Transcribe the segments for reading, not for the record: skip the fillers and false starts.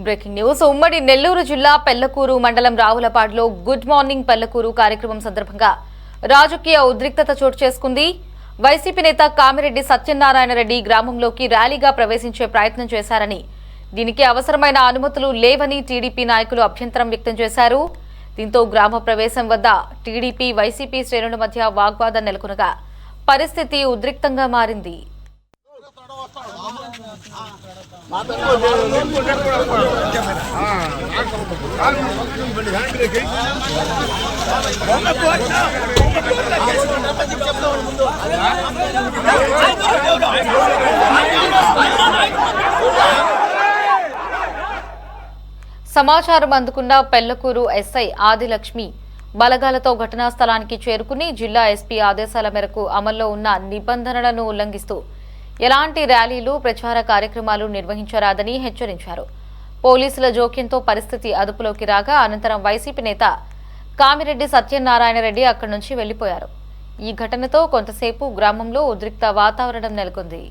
Breaking news. ఉమ్మడి నెల్లూరు జిల్లా పెళ్లకూరు మండలం రావులపాడులో గుడ్ మార్నింగ్ పెళ్లకూరు కార్యక్రమం సందర్భంగా రాజకీయ ఉద్రిక్తత చోటు చేసుకుంది. వైసీపీ నేత కామిరెడ్డి సత్యనారాయణ రెడ్డి గ్రామంలోకి ర్యాలీగా ప్రవేశించే ప్రయత్నం చేశారని, దీనికి అవసరమైన అనుమతులు లేవని టీడీపీ నాయకులు అభ్యంతరం వ్యక్తం చేశారు. దీంతో గ్రామ ప్రవేశం వద్ద టీడీపీ వైసీపీ శ్రేణుల మధ్య వాగ్వాదం నెలకొనగా పరిస్థితి ఉద్రిక్తంగా మారింది. సమాచారం అందుకున్న పెళ్లకూరు ఎస్ఐ ఆదిలక్ష్మి బలగాలతో ఘటనా స్థలానికి చేరుకుని జిల్లా ఎస్పీ ఆదేశాల మేరకు అమల్లో ఉన్న నిబంధనలను ఉల్లంఘిస్తూ ఎలాంటి ర్యాలీలు, ప్రచార కార్యక్రమాలు నిర్వహించరాదని హెచ్చరించారు. పోలీసుల జోక్యంతో పరిస్థితి అదుపులోకి రాగా అనంతరం వైసీపీ నేత కామిరెడ్డి సత్యనారాయణ రెడ్డి అక్కడి నుంచి వెళ్లిపోయారు. ఈ ఘటనతో కొంతసేపు గ్రామంలో ఉద్రిక్త వాతావరణం నెలకొంది.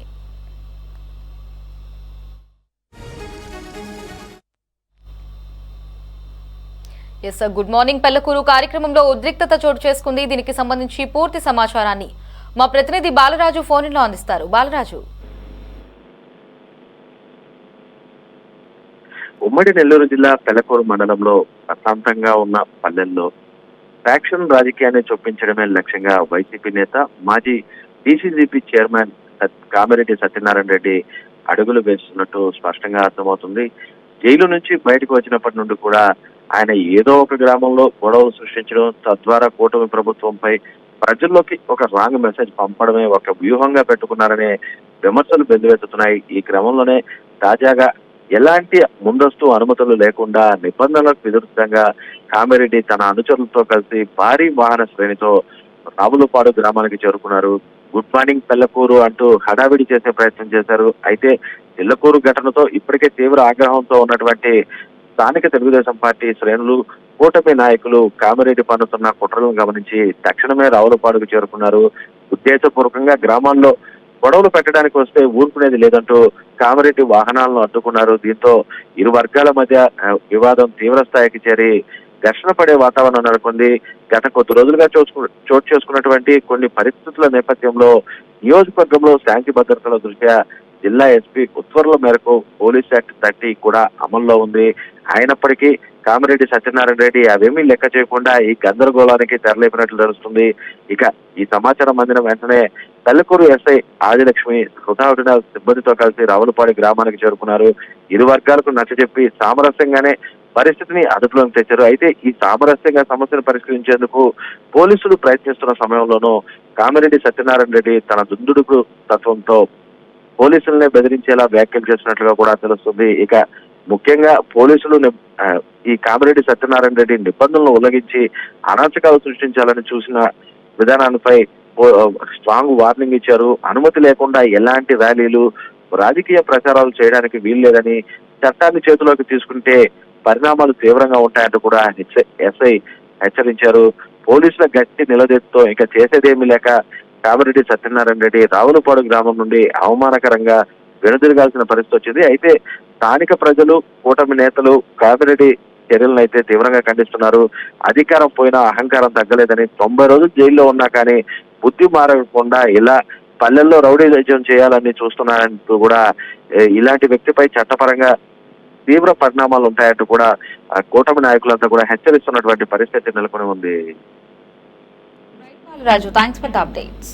గుడ్ మార్నింగ్ పెళ్లకూరు కార్యక్రమంలో ఉద్రిక్తత చోటు చేసుకుంది. దీనికి సంబంధించి పూర్తి సమాచారాన్ని మా ప్రతినిధి బాలరాజు ఫోన్లో అందిస్తారు. బాలరాజు, ఉమ్మడి నెల్లూరు జిల్లా పెళ్లకూరు మండలంలో ప్రశాంతంగా ఉన్న పల్లెల్లో ఫ్యాక్షన్ రాజకీయాన్ని చొప్పించడమే లక్ష్యంగా వైసీపీ నేత మాజీ డీసీజీపీ చైర్మన్ కామిరెడ్డి సత్యనారాయణ రెడ్డి అడుగులు వేస్తున్నట్టు స్పష్టంగా అర్థమవుతుంది. జైలు నుంచి బయటకు వచ్చినప్పటి నుండి కూడా ఆయన ఏదో ఒక గ్రామంలో గొడవలు సృష్టించడం, తద్వారా కూటమి ప్రభుత్వంపై ప్రజల్లోకి ఒక రాంగ్ మెసేజ్ పంపడమే ఒక వ్యూహంగా పెట్టుకున్నారనే విమర్శలు బెల్లువెత్తుతున్నాయి. ఈ క్రమంలోనే తాజాగా ఎలాంటి ముందస్తు అనుమతులు లేకుండా నిబంధనలకు విరుద్ధంగా కామిరెడ్డి తన అనుచరులతో కలిసి భారీ వాహన శ్రేణితో రావులపాడు గ్రామానికి చేరుకున్నారు. గుడ్ మార్నింగ్ పెళ్లకూరు అంటూ హడావిడి చేసే ప్రయత్నం చేశారు. అయితే పెళ్లకూరు ఘటనతో ఇప్పటికే తీవ్ర ఆగ్రహంతో ఉన్నటువంటి స్థానిక తెలుగుదేశం పార్టీ శ్రేణులు, కూటమి నాయకులు కామిరెడ్డి పన్నుతున్న కుట్రలను గమనించి తక్షణమే రావులపాడుకు చేరుకున్నారు. ఉద్దేశపూర్వకంగా గ్రామాల్లో గొడవలు పెట్టడానికి వస్తే ఊరుకునేది లేదంటూ కామిరెడ్డి వాహనాలను అడ్డుకున్నారు. దీంతో ఇరు వర్గాల మధ్య వివాదం తీవ్ర స్థాయికి చేరి ఘర్షణ పడే వాతావరణం నెలకొంది. గత కొద్ది రోజులుగా చోటు చేసుకున్నటువంటి కొన్ని పరిస్థితుల నేపథ్యంలో నియోజకవర్గంలో శాంతి భద్రతల దృష్ట్యా జిల్లా ఎస్పీ ఉత్తర్వుల మేరకు పోలీస్ యాక్ట్ 30 కూడా అమల్లో ఉంది. అయినప్పటికీ కామిరెడ్డి సత్యనారాయణ రెడ్డి అవేమీ లెక్క చేయకుండా ఈ గందరగోళానికి తెరలేపినట్లు తెలుస్తుంది. ఇక ఈ సమాచారం అందిన వెంటనే పెళ్లకూరు ఎస్ఐ ఆదిలక్ష్మి హుటాహుటిన సిబ్బందితో కలిసి రావులపాడి గ్రామానికి చేరుకున్నారు. ఇరు వర్గాలకు నచ్చజెప్పి సామరస్యంగానే పరిస్థితిని అదుపులోకి తెచ్చారు. అయితే ఈ సామరస్యంగా సమస్యను పరిష్కరించేందుకు పోలీసులు ప్రయత్నిస్తున్న సమయంలోనూ కామిరెడ్డి సత్యనారాయణ రెడ్డి తన దుందుడుకు తత్వంతో పోలీసులనే బెదిరించేలా వ్యాఖ్యలు చేసినట్లుగా కూడా తెలుస్తుంది. ఇక ముఖ్యంగా పోలీసులు ఈ కామిరెడ్డి సత్యనారాయణ రెడ్డి నిబంధనలు ఉల్లంఘించి అరాచకాలు సృష్టించాలని చూసిన విధానాలపై స్ట్రాంగ్ వార్నింగ్ ఇచ్చారు. అనుమతి లేకుండా ఎలాంటి ర్యాలీలు, రాజకీయ ప్రచారాలు చేయడానికి వీల్లేదని, చట్టాన్ని చేతిలోకి తీసుకుంటే పరిణామాలు తీవ్రంగా ఉంటాయంటూ కూడా ఎస్ఐ హెచ్చరించారు. పోలీసుల గట్టి నిలదీతో ఇక చేసేదేమీ లేక కామిరెడ్డి సత్యనారాయణ రెడ్డి రావులపాడు గ్రామం నుండి అవమానకరంగా వెనుదిరగాల్సిన పరిస్థితి వచ్చింది. అయితే స్థానిక ప్రజలు, కూటమి నేతలు కామిరెడ్డి చర్యలను అయితే తీవ్రంగా ఖండిస్తున్నారు. అధికారం పోయినా అహంకారం తగ్గలేదని, 90 రోజులు జైల్లో ఉన్నా కానీ బుద్ధి మారకుండా ఇలా పల్లెల్లో రౌడీ రాజ్యం చేయాలని చూస్తున్నారంటూ కూడా ఇలాంటి వ్యక్తిపై చట్టపరంగా తీవ్ర పరిణామాలు ఉంటాయంటూ కూడా కూటమి నాయకులంతా కూడా హెచ్చరిస్తున్నటువంటి పరిస్థితి నెలకొని ఉంది. రాజు, థాంక్స్ ఫర్ ద అప్డేట్స్.